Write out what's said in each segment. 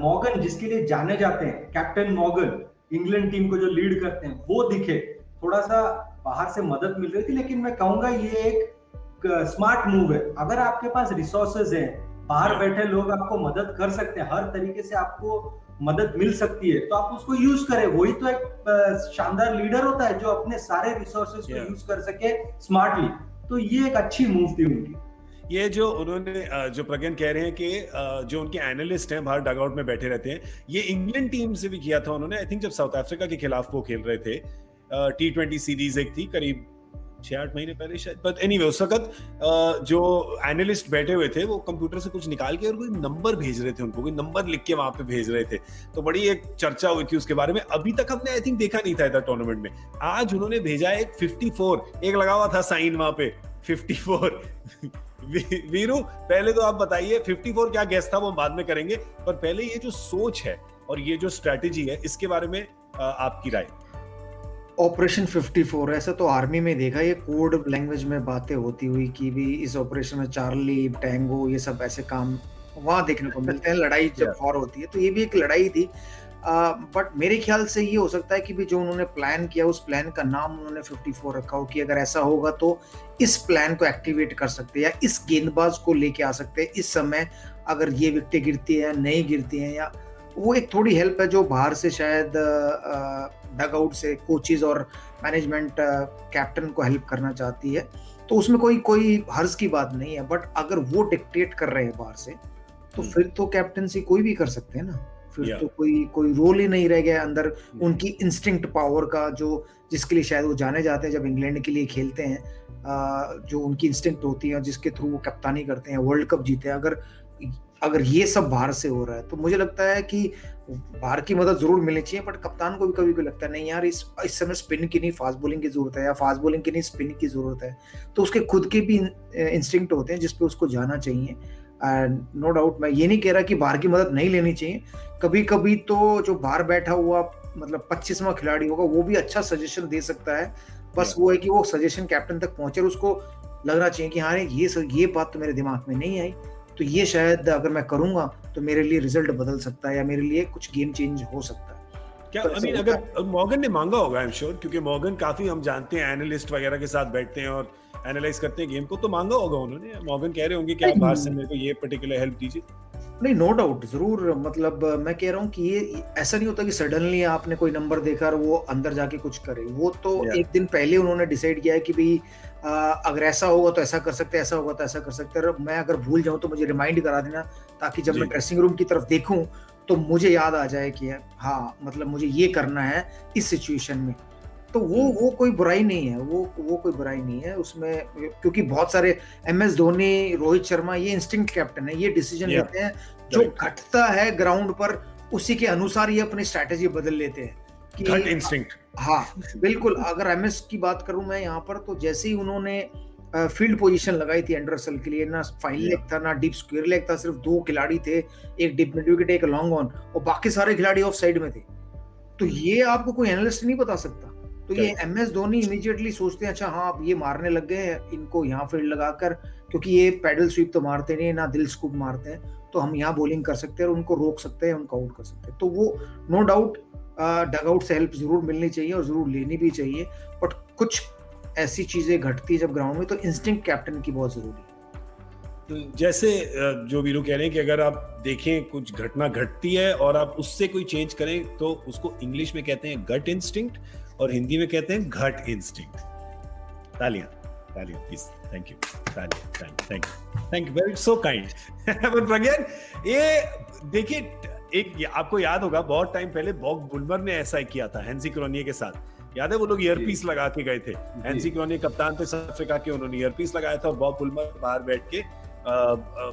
Morgan जिसके लिए जाने जाते हैं, कैप्टन मॉर्गन इंग्लैंड टीम को जो लीड करते हैं, वो दिखे। थोड़ा सा बाहर से मदद मिल रही थी, लेकिन मैं कहूंगा ये एक स्मार्ट मूव है। अगर आपके पास रिसोर्सेज हैं, बाहर बैठे लोग आपको मदद कर सकते हैं, हर तरीके से आपको मदद मिल सकती है, तो आप उसको यूज करें। वही तो एक शानदार लीडर होता है जो अपने सारे रिसोर्सेज को यूज कर सके स्मार्टली। तो ये एक अच्छी मूव थी उनकी। ये जो उन्होंने जो प्रज्ञान कह रहे हैं कि जो उनके एनालिस्ट हैं बाहर डगआउट में बैठे रहते हैं, ये इंग्लैंड टीम से भी किया था उन्होंने। आई थिंक जब साउथ अफ्रीका के खिलाफ वो खेल रहे थे, T20 सीरीज एक थी करीब 6-8 महीने पहले शायद। बट एनीवे उस वक्त जो एनालिस्ट बैठे हुए थे वो कंप्यूटर से कुछ निकाल के और कोई नंबर भेज रहे थे उनको, कोई नंबर लिख के वहां पे भेज रहे थे। तो बड़ी एक चर्चा हुई थी उसके बारे में। अभी तक हमने आई थिंक देखा नहीं था इधर टूर्नामेंट में। आज उन्होंने भेजा एक 54, एक लगा हुआ था साइन वहां पे 54। वीरू, पहले तो आप बताइए 54 क्या गेस था, वो बाद में करेंगे, पर पहले ये जो सोच है और ये जो स्ट्रेटेजी है, इसके बारे में आपकी राय। ऑपरेशन 54 ऐसा तो आर्मी में देखा, ये कोड लैंग्वेज में बातें होती हुई कि भी इस ऑपरेशन में चार्ली, टैंगो, ये सब ऐसे काम वहां देखने को मिलते हैं। लड़ाई जब वॉर होती है तो ये भी एक लड़ाई थी। बट मेरे ख्याल से ये हो सकता है कि भी जो उन्होंने प्लान किया, उस प्लान का नाम उन्होंने 54 रखा हो कि अगर ऐसा होगा तो इस प्लान को एक्टिवेट कर सकते हैं या इस गेंदबाज को लेके आ सकते हैं इस समय, अगर ये विकेटें गिरती है या नहीं गिरती हैं, या वो एक थोड़ी हेल्प है जो बाहर से शायद डगआउट से कोचेज और मैनेजमेंट कैप्टन को हेल्प करना चाहती है। तो उसमें कोई हर्ज की बात नहीं है। बट अगर वो डिक्टेट कर रहे हैं बाहर से, तो फिर तो कैप्टनसी कोई भी कर सकते हैं ना। फिर तो कोई रोल ही नहीं रह गया अंदर उनकी इंस्टिंक्ट पावर का, जो जिसके लिए शायद वो जाने जाते हैं जब इंग्लैंड के लिए खेलते हैं, जो उनकी इंस्टिंक्ट होती है जिसके थ्रू वो कप्तानी करते हैं, वर्ल्ड कप जीते हैं। अगर ये सब बाहर से हो रहा है तो मुझे लगता है कि बाहर की मदद जरूर मिलनी चाहिए। बट कप्तान को भी कभी लगता है नहीं यार, इस समय स्पिन की नहीं फास्ट बॉलिंग की जरूरत है, या फास्ट बॉलिंग की नहीं स्पिन की जरूरत है। तो उसके खुद के भी इंस्टिंक्ट होते हैं जिसपे उसको जाना चाहिए। नो डाउट मैं ये नहीं कह रहा कि बाहर की मदद नहीं लेनी चाहिए। कभी कभी तो जो बाहर बैठा हुआ मतलब 25वां खिलाड़ी होगा वो भी अच्छा सजेशन दे सकता है। बस वो है कि वो सजेशन कैप्टन तक पहुंचे और उसको लगना चाहिए कि हाँ ये बात तो मेरे दिमाग में नहीं आई, तो ये शायद अगर मैं करूंगा तो मेरे लिए रिजल्ट बदल सकता है या मेरे लिए कुछ गेम चेंज हो सकता है। क्या अगर मॉर्गन ने मांगा होगा, आई एम श्योर, क्योंकि मॉर्गन काफी हम जानते हैं एनालिस्ट वगैरह के साथ बैठते हैं और एनालाइज करते हैं गेम को, तो मांगा होगा उन्होंने। मॉर्गन कह रहे होंगे कि आप बाहर से मेरे को ये पर्टिकुलर हेल्प दीजिए। नहीं, नो डाउट जरूर। मतलब मैं कह रहा हूँ कि ये ऐसा नहीं होता कि सडनली आपने कोई नंबर देखा और वो अंदर जाके कुछ करे। वो तो एक दिन पहले उन्होंने डिसाइड किया है कि भाई अगर ऐसा होगा तो ऐसा कर सकते हैं, ऐसा होगा तो ऐसा कर सकते हैं। मैं अगर भूल जाऊं तो मुझे रिमाइंड करा देना, ताकि जब मैं ड्रेसिंग रूम की तरफ देखूं तो मुझे याद आ जाए कि हाँ मतलब मुझे ये करना है इस सिचुएशन में। तो वो कोई बुराई नहीं है, वो कोई बुराई नहीं है उसमें, क्योंकि बहुत सारे MS धोनी, रोहित शर्मा, ये इंस्टिंक्ट कैप्टन है, ये डिसीजन लेते हैं जो घटता है ग्राउंड पर, उसी के अनुसार ये अपनी स्ट्रैटेजी बदल लेते हैं कि इंस्टिंक्ट। हाँ बिल्कुल। अगर MS की बात करूं मैं यहाँ पर, तो जैसे ही उन्होंने फील्ड पोजीशन लगाई थी एंडरसन के लिए, ना फाइन लेग था ना डीप स्क्वायर लेग था, सिर्फ 2 खिलाड़ी थे, एक डीप मिड विकेट एक लॉन्ग ऑन, और बाकी सारे खिलाड़ी ऑफ साइड में थे। तो ये आपको कोई एनालिस्ट नहीं बता सकता। तो ये MS धोनी इमीडिएटली सोचते हैं अच्छा हाँ अब ये मारने लग गए हैं, इनको यहाँ फील्ड लगाकर, क्योंकि ये पैडल स्वीप तो मारते नहीं ना दिल स्कूप मारते हैं, तो हम यहाँ बॉलिंग कर सकते हैं और उनको रोक सकते हैं, उनको आउट कर सकते हैं। तो वो नो डाउट डगआउट से हेल्प जरूर मिलनी चाहिए और जरूर लेनी भी चाहिए। बट कुछ ऐसी चीजें घटती है जब ग्राउंड में, तो इंस्टिंक्ट कैप्टन की बहुत जरूरी है। तो जैसे जो वीरू कह रहे हैं कि अगर आप देखें कुछ घटना घटती है और आप उससे कोई चेंज करें, तो उसको इंग्लिश में कहते हैं गट इंस्टिंक्ट और हिंदी में कहते हैं घट इंस्टिंक्ट। तालियां please. Thank you very so kind. पर प्रज्ञान, ये देखिए, एक आपको याद होगा बहुत टाइम पहले बॉब बुलमर ने ऐसा ही किया था हेंसी क्रोनिये के साथ। याद है वो लोग ईयरपीस लगा के गए थे, हेंसी क्रोनिये कप्तान थे साउथ अफ्रीका के, उन्होंने ईयरपीस लगाया था और बॉब बुलमर बाहर बैठ के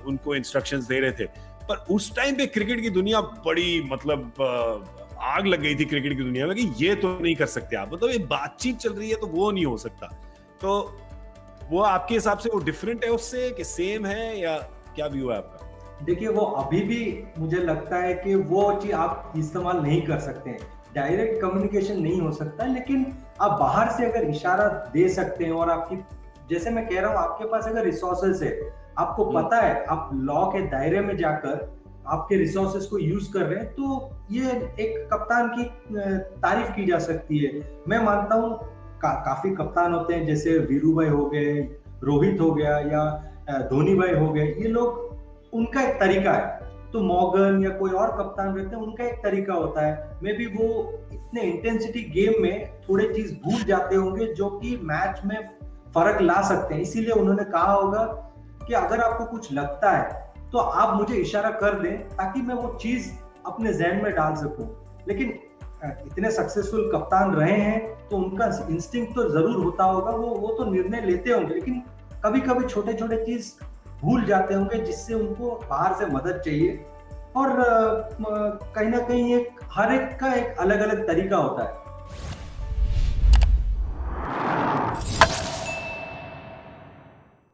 उनको इंस्ट्रक्शंस दे रहे थे। पर उस टाइम पे क्रिकेट की दुनिया बड़ी मतलब आग लग गई थी क्रिकेट की दुनिया में कि ये तो नहीं कर सकते आप, मतलब ये बातचीत चल रही है तो वो नहीं हो सकता। तो वो आपके हिसाब से वो डिफरेंट है उससे कि सेम है, या क्या व्यू है आपका? देखिए, वो अभी भी मुझे लगता है कि वो चीज आप इस्तेमाल नहीं कर सकते हैं, डायरेक्ट कम्युनिकेशन नहीं हो सकता, लेकिन आप बाहर से अगर इशारा दे सकते हैं और आपकी, जैसे मैं कह रहा हूँ, आपके पास अगर रिसोर्सेस है, आपको पता है आप लॉ के दायरे में जाकर आपके रिसोर्सेस को यूज कर रहे हैं, तो ये एक कप्तान की तारीफ की जा सकती है। मैं मानता हूँ काफी कप्तान होते हैं, जैसे वीरू भाई हो गए, रोहित हो गया, या धोनी भाई हो गए, ये लोग उनका एक तरीका है। तो मॉर्गन या कोई और कप्तान रहते हैं, उनका एक तरीका होता है। मे बी वो इतने इंटेंसिटी गेम में थोड़े चीज भूल जाते होंगे जो कि मैच में फर्क ला सकते हैं। इसीलिए उन्होंने कहा होगा कि अगर आपको कुछ लगता है तो आप मुझे इशारा कर दें, ताकि मैं वो चीज अपने जहन में डाल सकूं। लेकिन इतने सक्सेसफुल कप्तान रहे हैं तो उनका इंस्टिंक्ट तो जरूर होता होगा, वो तो निर्णय लेते होंगे, लेकिन कभी कभी छोटे छोटे चीज भूल जाते होंगे, जिससे उनको बाहर से मदद चाहिए। और कहीं ना कहीं हर एक का एक अलग अलग तरीका होता है।